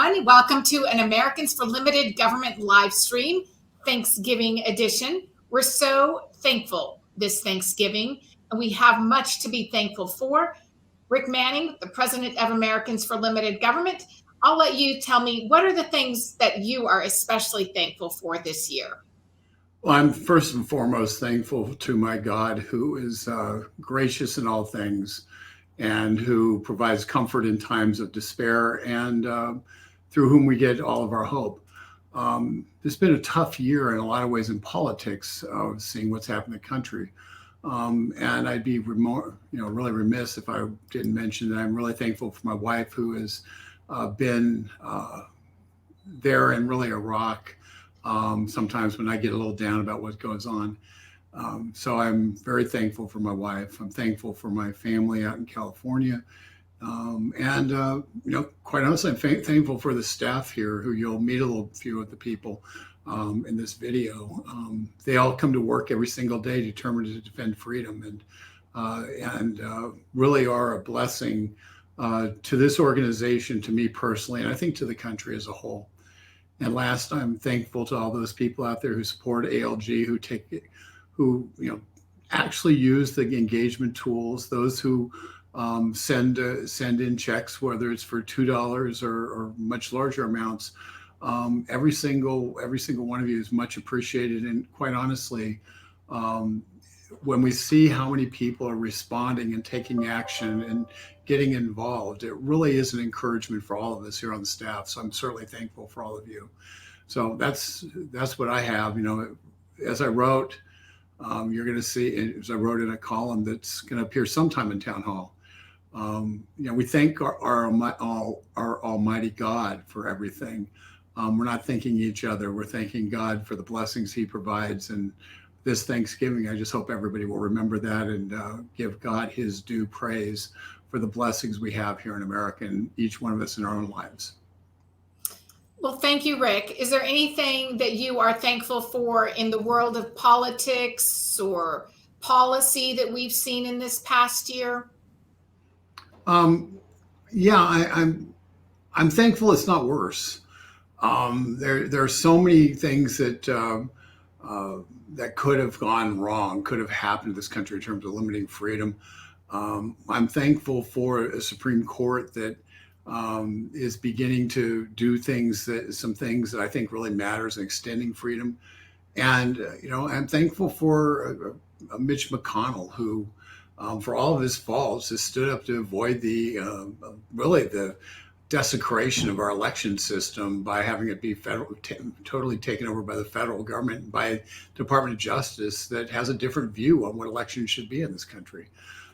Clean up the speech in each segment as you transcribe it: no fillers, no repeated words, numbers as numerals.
everyone. Welcome to an Americans for Limited Government live stream, Thanksgiving edition. We're so thankful this Thanksgiving, and we have much to be thankful for. Rick Manning, the president of Americans for Limited Government, I'll let you tell me, what are the things that you are especially thankful for this year? Well, I'm first and foremost thankful to my God, who is gracious in all things and who provides comfort in times of despair, and through whom we get all of our hope. It's been a tough year in a lot of ways in politics, seeing what's happened in the country. And I'd be really remiss if I didn't mention that I'm really thankful for my wife, who has been there and really a rock sometimes when I get a little down about what goes on. So I'm very thankful for my wife. I'm thankful for my family out in California. Quite honestly, I'm thankful for the staff here, who you'll meet a little few of the people in this video. They all come to work every single day determined to defend freedom, and really are a blessing to this organization, to me personally, and I think to the country as a whole. And last, I'm thankful to all those people out there who support ALG, who actually use the engagement tools, those who send in checks, whether it's for $2 or much larger amounts. Every single one of you is much appreciated. And quite honestly, when we see how many people are responding and taking action and getting involved, it really is an encouragement for all of us here on the staff. So I'm certainly thankful for all of you. So that's what I have. As I wrote, you're going to see, as I wrote in a column that's going to appear sometime in Town Hall. We thank our Almighty God for everything. We're not thanking each other. We're thanking God for the blessings He provides. And this Thanksgiving, I just hope everybody will remember that and give God His due praise for the blessings we have here in America and each one of us in our own lives. Well, thank you, Rick. Is there anything that you are thankful for in the world of politics or policy that we've seen in this past year? I'm thankful it's not worse. There are so many things that could have gone wrong, could have happened to this country in terms of limiting freedom. I'm thankful for a Supreme Court that is beginning to do some things that I think really matters in extending freedom. And, I'm thankful for Mitch McConnell, who, for all of his faults, has stood up to avoid the desecration of our election system by having it be totally taken over by the federal government, by Department of Justice that has a different view on what elections should be in this country.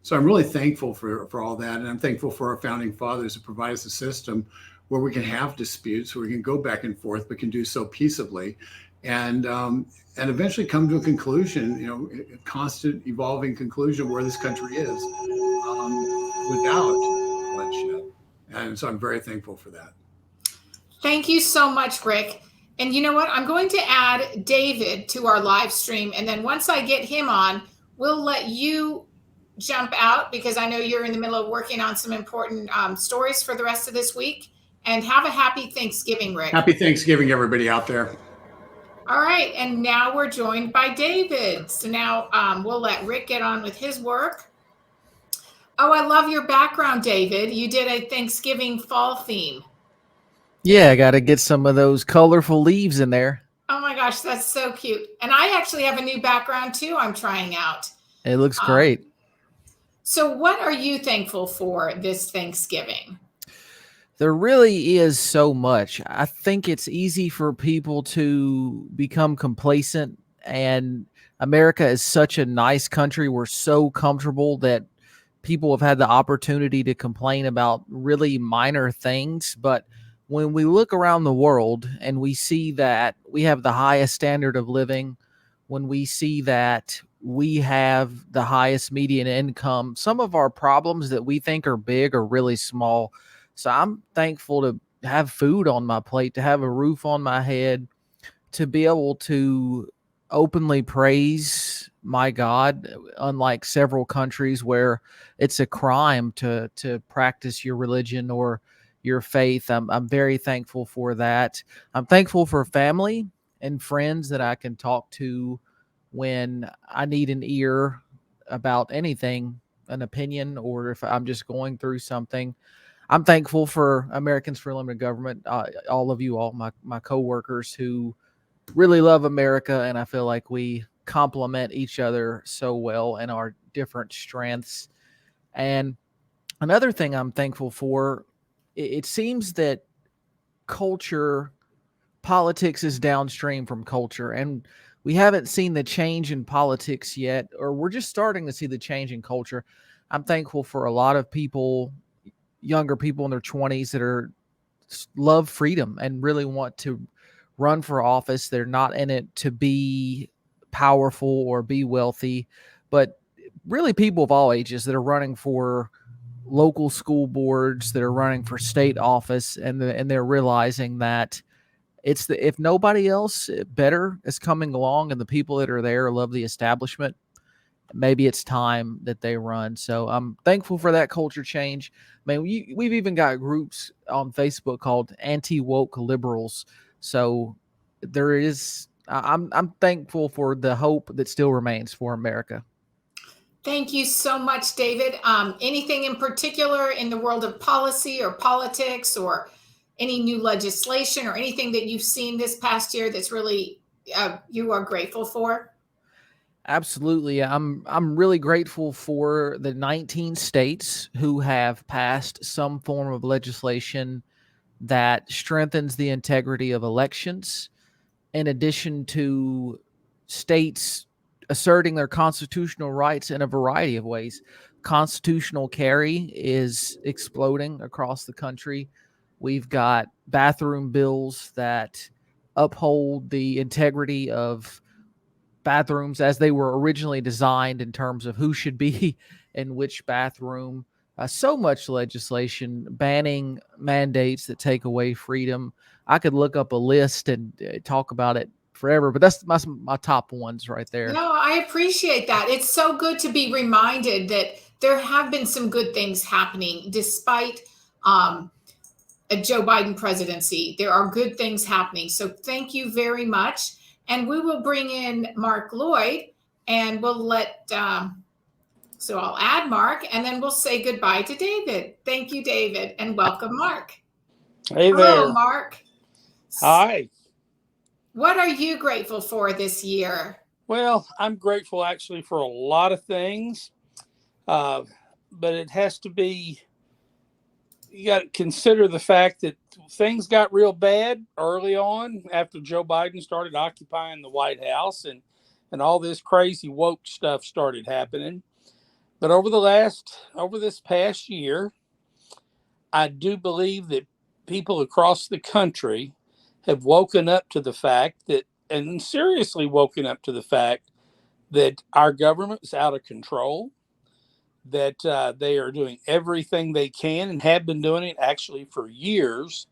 So I'm really thankful for all that. And I'm thankful for our founding fathers to provide us a system where we can have disputes, where we can go back and forth, but can do so peaceably and eventually come to a conclusion, a constant evolving conclusion where this country is without bloodshed. And so I'm very thankful for that. Thank you so much, Rick. And you know what? I'm going to add David to our live stream. And then once I get him on, we'll let you jump out, because I know you're in the middle of working on some important stories for the rest of this week. And have a happy Thanksgiving, Rick. Happy Thanksgiving, everybody out there. All right. And now we're joined by David. So now we'll let Rick get on with his work. Oh, I love your background, David. You did a Thanksgiving fall theme. Yeah, I got to get some of those colorful leaves in there. Oh my gosh, that's so cute. And I actually have a new background too I'm trying out. It looks great. So what are you thankful for this Thanksgiving? There really is so much. I think it's easy for people to become complacent, and America is such a nice country. We're so comfortable that people have had the opportunity to complain about really minor things. But when we look around the world and we see that we have the highest standard of living, when we see that we have the highest median income, some of our problems that we think are big are really small. So I'm thankful to have food on my plate, to have a roof on my head, to be able to openly praise my God, unlike several countries where it's a crime to practice your religion or your faith. I'm very thankful for that. I'm thankful for family and friends that I can talk to when I need an ear about anything, an opinion, or if I'm just going through something. I'm thankful for Americans for Limited Government, all of you, all my coworkers who really love America, and I feel like we complement each other so well in our different strengths. And another thing I'm thankful for, it seems that culture, politics is downstream from culture, and we haven't seen the change in politics yet, or we're just starting to see the change in culture. I'm thankful for a lot of people, younger people in their 20s that are love freedom and really want to run for office. They're not in it to be powerful or be wealthy, but really people of all ages that are running for local school boards, that are running for state office, and they're realizing that it's if nobody else better is coming along and the people that are there love the establishment, maybe it's time that they run. So I'm thankful for that culture change. Man, we've even got groups on Facebook called anti-woke liberals. So there is, I'm thankful for the hope that still remains for America. Thank you so much, David. Anything in particular in the world of policy or politics or any new legislation or anything that you've seen this past year that's really you are grateful for? Absolutely. I'm really grateful for the 19 states who have passed some form of legislation that strengthens the integrity of elections, in addition to states asserting their constitutional rights in a variety of ways. Constitutional carry is exploding across the country. We've got bathroom bills that uphold the integrity of bathrooms as they were originally designed in terms of who should be in which bathroom. So much legislation banning mandates that take away freedom. I could look up a list and talk about it forever, but that's my top ones right there. No, I appreciate that. It's so good to be reminded that there have been some good things happening despite a Joe Biden presidency. There are good things happening. So thank you very much. And we will bring in Mark Lloyd and we'll let, so I'll add Mark and then we'll say goodbye to David. Thank you, David, and welcome, Mark. Hey Hello, there. Mark. Hi. What are you grateful for this year? Well, I'm grateful actually for a lot of things, but it has to be, you got to consider the fact that things got real bad early on after Joe Biden started occupying the White House and all this crazy woke stuff started happening. But over this past year, I do believe that people across the country have woken up to the fact that, and seriously woken up to the fact that our government is out of control, that they are doing everything they can and have been doing it actually for years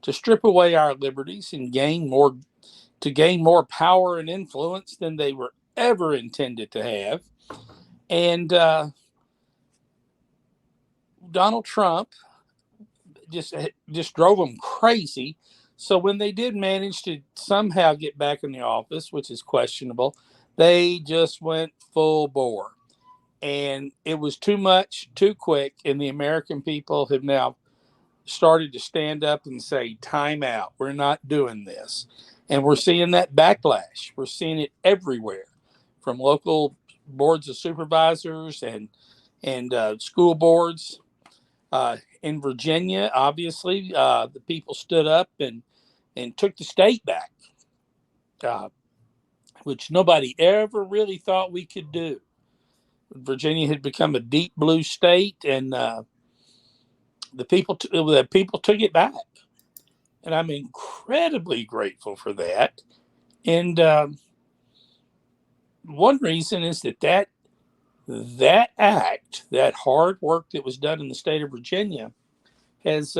to strip away our liberties and gain more power and influence than they were ever intended to have. And Donald Trump just drove them crazy. So when they did manage to somehow get back in the office, which is questionable, they just went full bore. And it was too much, too quick. And the American people have now started to stand up and say, time out. We're not doing this. And we're seeing that backlash. We're seeing it everywhere, from local boards of supervisors and school boards. In Virginia, obviously, the people stood up and took the state back, which nobody ever really thought we could do. Virginia had become a deep blue state, and the people took it back, and I'm incredibly grateful for that. And one reason is that act, that hard work that was done in the state of Virginia, has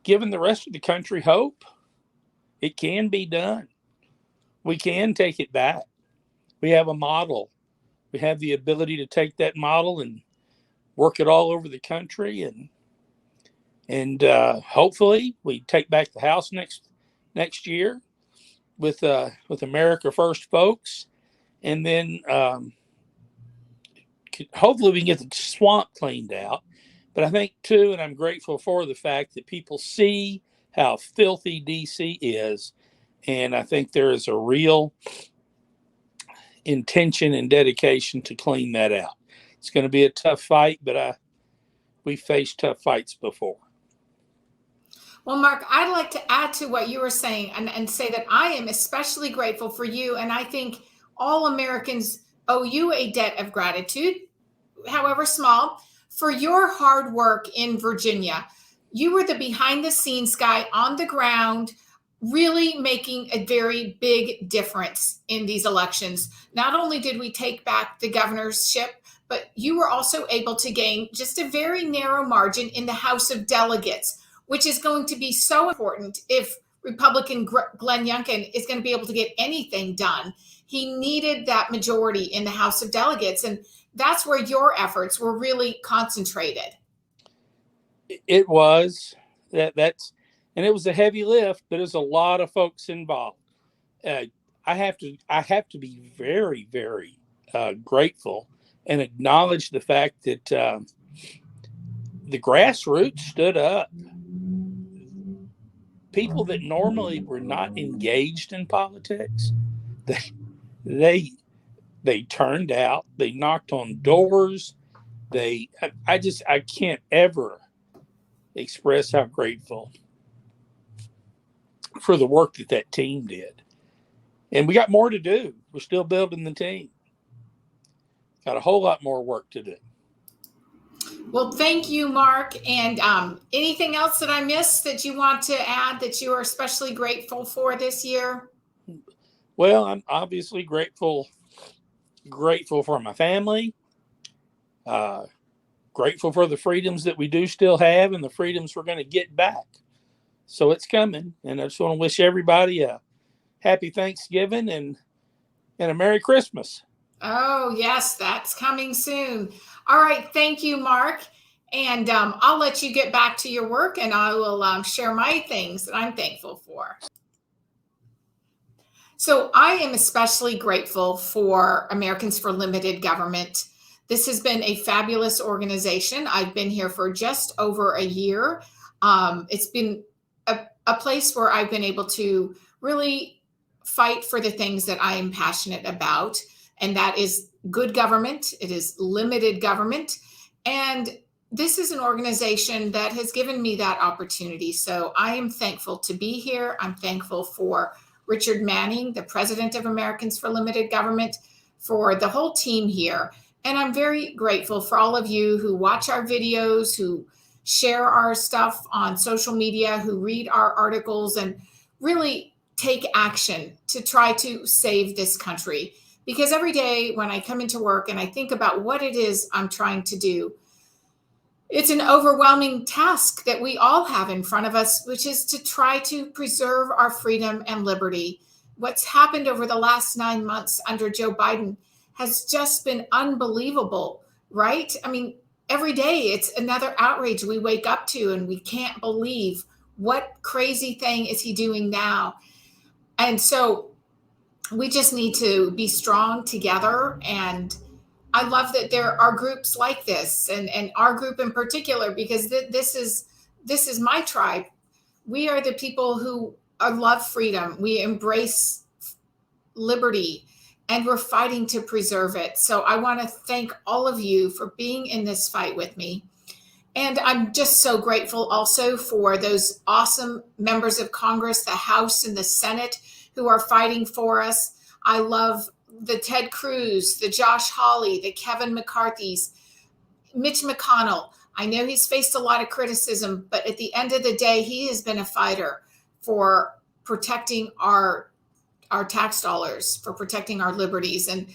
given the rest of the country hope. It can be done. We can take it back. We have a model. We have the ability to take that model and work it all over the country. And And hopefully we take back the House next year with America First folks, and then hopefully we can get the swamp cleaned out. But I think too, and I'm grateful for the fact that people see how filthy DC is, and I think there is a real intention and dedication to clean that out. It's going to be a tough fight, but we've faced tough fights before. Well, Mark, I'd like to add to what you were saying and say that I am especially grateful for you. And I think all Americans owe you a debt of gratitude, however small, for your hard work in Virginia. You were the behind the scenes guy on the ground, really making a very big difference in these elections. Not only did we take back the governorship, but you were also able to gain just a very narrow margin in the House of Delegates, which is going to be so important if Republican Glenn Youngkin is going to be able to get anything done. He needed that majority in the House of Delegates, and that's where your efforts were really concentrated. It was and it was a heavy lift, but there's a lot of folks involved. I have to be very, very grateful and acknowledge the fact that the grassroots stood up. People that normally were not engaged in politics, they turned out. They knocked on doors. I can't ever express how grateful for the work that team did. And we got more to do. We're still building the team. Got a whole lot more work to do. Well, thank you, Mark. And anything else that I missed that you want to add that you are especially grateful for this year? Well, I'm obviously grateful for my family, grateful for the freedoms that we do still have and the freedoms we're going to get back. So it's coming. And I just want to wish everybody a happy Thanksgiving and a Merry Christmas. Oh, yes, that's coming soon. All right. Thank you, Mark. And I'll let you get back to your work, and I will share my things that I'm thankful for. So I am especially grateful for Americans for Limited Government. This has been a fabulous organization. I've been here for just over a year. It's been a place where I've been able to really fight for the things that I am passionate about. And that is good government. It is limited government. And this is an organization that has given me that opportunity. So I am thankful to be here. I'm thankful for Richard Manning, the president of Americans for Limited Government, for the whole team here. And I'm very grateful for all of you who watch our videos, who share our stuff on social media, who read our articles and really take action to try to save this country. Because every day when I come into work and I think about what it is I'm trying to do, it's an overwhelming task that we all have in front of us, which is to try to preserve our freedom and liberty. What's happened over the last 9 months under Joe Biden has just been unbelievable, right? I mean, every day it's another outrage we wake up to, and we can't believe what crazy thing is he doing now. And so we just need to be strong together. And I love that there are groups like this, and our group in particular, because this is my tribe. We are the people who love freedom. We embrace liberty, and we're fighting to preserve it. So I want to thank all of you for being in this fight with me. And I'm just so grateful also for those awesome members of Congress, the House and the Senate, who are fighting for us. I love the Ted Cruz, the Josh Hawley, the Kevin McCarthy's, Mitch McConnell. I know he's faced a lot of criticism, but at the end of the day, he has been a fighter for protecting our tax dollars, for protecting our liberties. And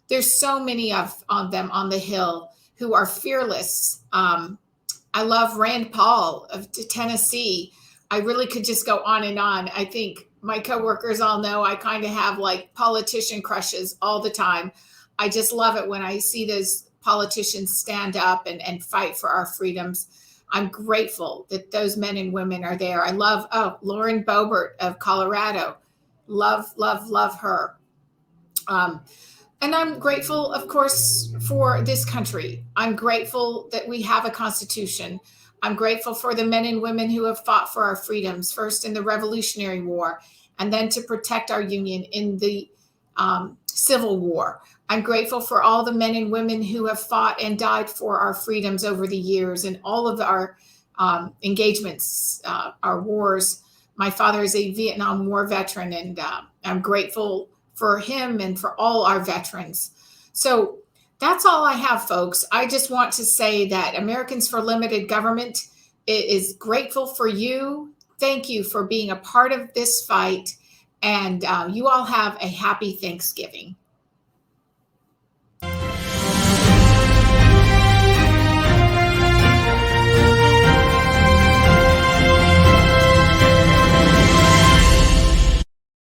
there's so many of them on the Hill who are fearless. I love Rand Paul of Tennessee. I really could just go on and on. I think my coworkers all know I kind of have like politician crushes all the time. I just love it when I see those politicians stand up and fight for our freedoms. I'm grateful that those men and women are there. I love, Lauren Boebert of Colorado. Love, love, love her. And I'm grateful, of course, for this country. I'm grateful that we have a constitution. I'm grateful for the men and women who have fought for our freedoms, first in the Revolutionary War, and then to protect our union in the Civil War. I'm grateful for all the men and women who have fought and died for our freedoms over the years and all of our engagements, our wars. My father is a Vietnam War veteran, and I'm grateful for him and for all our veterans. So that's all I have, folks. I just want to say that Americans for Limited Government is grateful for you. Thank you for being a part of this fight. And you all have a happy Thanksgiving.